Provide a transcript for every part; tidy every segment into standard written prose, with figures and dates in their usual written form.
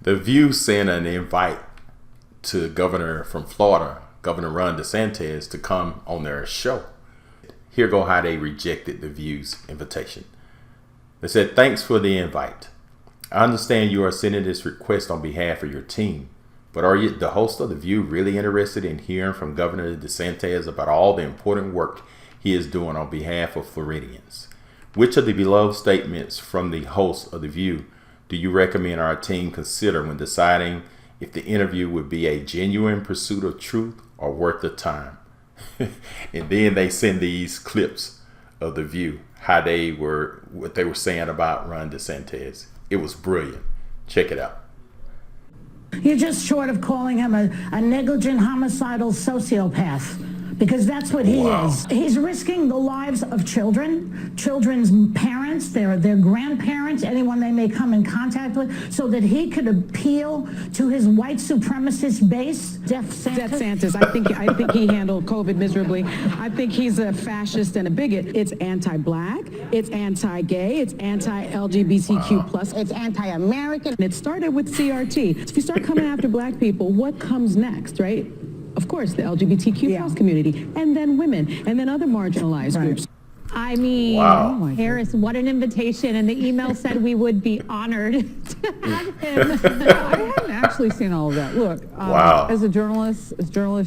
The View sent an invite to Governor from Florida, Governor Ron DeSantis, to come on their show. Here go how they rejected The View's invitation. They said, "Thanks for the invite. I understand you are sending this request on behalf of your team, but are you, the host of The View, really interested in hearing from Governor DeSantis about all the important work he is doing on behalf of Floridians? Which of the below statements from the host of The View do you recommend our team consider when deciding if the interview would be a genuine pursuit of truth or worth the time?" And then they send these clips of The View, what they were saying about Ron DeSantis. It was brilliant. Check it out. You're just short of calling him a negligent homicidal sociopath, because that's what he is. He's risking the lives of children's parents, their grandparents, anyone they may come in contact with, so that he could appeal to his white supremacist base. DeSantis, I think he handled COVID miserably. I think he's a fascist and a bigot. It's anti-black, it's anti-gay, it's anti-LGBTQ+, it's anti-American. It started with CRT. If you start coming after black people, what comes next, right? Of course, the LGBTQ+ community, and then women, and then other marginalized groups. I mean, Harris, what an invitation. And the email said we would be honored to have him. I haven't actually seen all of that. Look, as journalists,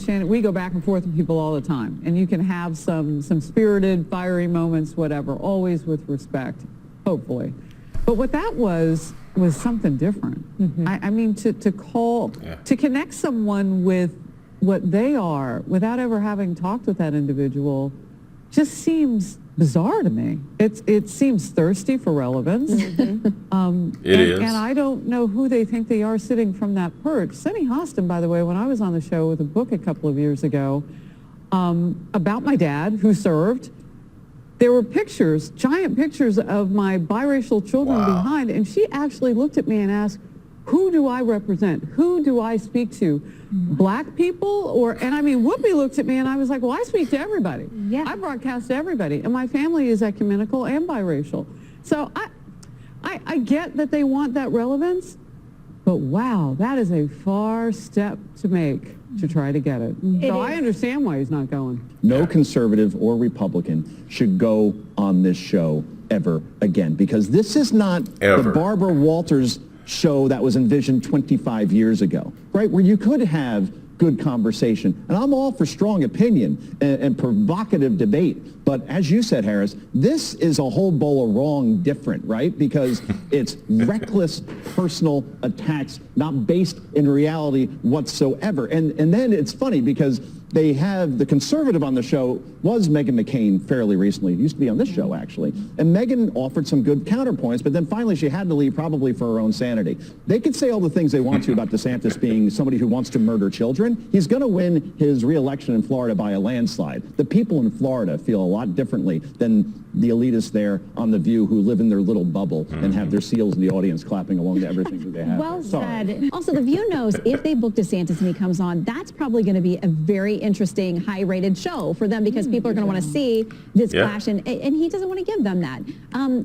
Shannon, we go back and forth with people all the time. And you can have some spirited, fiery moments, whatever, always with respect, hopefully. But what that was something different. I mean, to connect someone with what they are without ever having talked with that individual just seems bizarre to me. It seems thirsty for relevance. It is. And I don't know who they think they are sitting from that perch. Senny Hostin, by the way, when I was on the show with a book a couple of years ago about my dad who served, there were pictures, giant pictures of my biracial children behind, and she actually looked at me and asked, who do I represent? Who do I speak to? Black people? And I mean, Whoopi looked at me and I was like, well, I speak to everybody. Yeah. I broadcast to everybody. And my family is ecumenical and biracial. So I get that they want that relevance, but wow, that is a far step to make to try to get it. So I understand why he's not going. No conservative or Republican should go on this show ever again, because this is not the Barbara Walters show that was envisioned 25 years ago, right? Where you could have good conversation. And I'm all for strong opinion and provocative debate. But as you said, Harris, this is a whole bowl of wrong different, right? Because it's reckless personal attacks, not based in reality whatsoever. And then it's funny because they have the conservative on the show was Meghan McCain fairly recently. It used to be on this show, actually. And Meghan offered some good counterpoints, but then finally she had to leave probably for her own sanity. They could say all the things they want to about DeSantis being somebody who wants to murder children. He's going to win his re-election in Florida by a landslide. The people in Florida feel a lot differently than the elitists there on The View who live in their little bubble and have their seals in the audience clapping along to everything that they have. Well said. Also, The View knows if they book DeSantis and he comes on, that's probably going to be a very interesting, high-rated show for them because people are going to want to see this clash, and he doesn't want to give them that.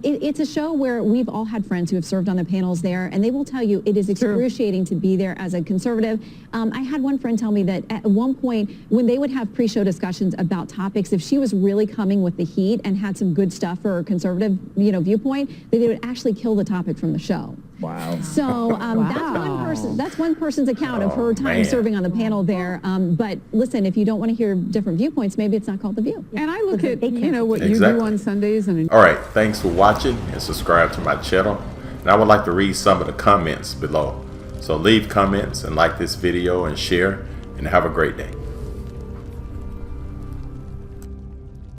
It's a show where we've all had friends who have served on the panels there, and they will tell you it is excruciating to be there as a conservative. I had one friend tell me that at one point, when they would have pre-show discussions about topics, if she was really coming with the heat and had some good stuff for a conservative, viewpoint, that they would actually kill the topic from the show. Wow. So that's one person's account of her time serving on the panel there. But listen, if you don't want to hear different viewpoints, maybe it's not called The View. And I look at, what you do on Sundays. And all right. Thanks for watching and subscribe to my channel. And I would like to read some of the comments below. So leave comments and like this video and share, and have a great day.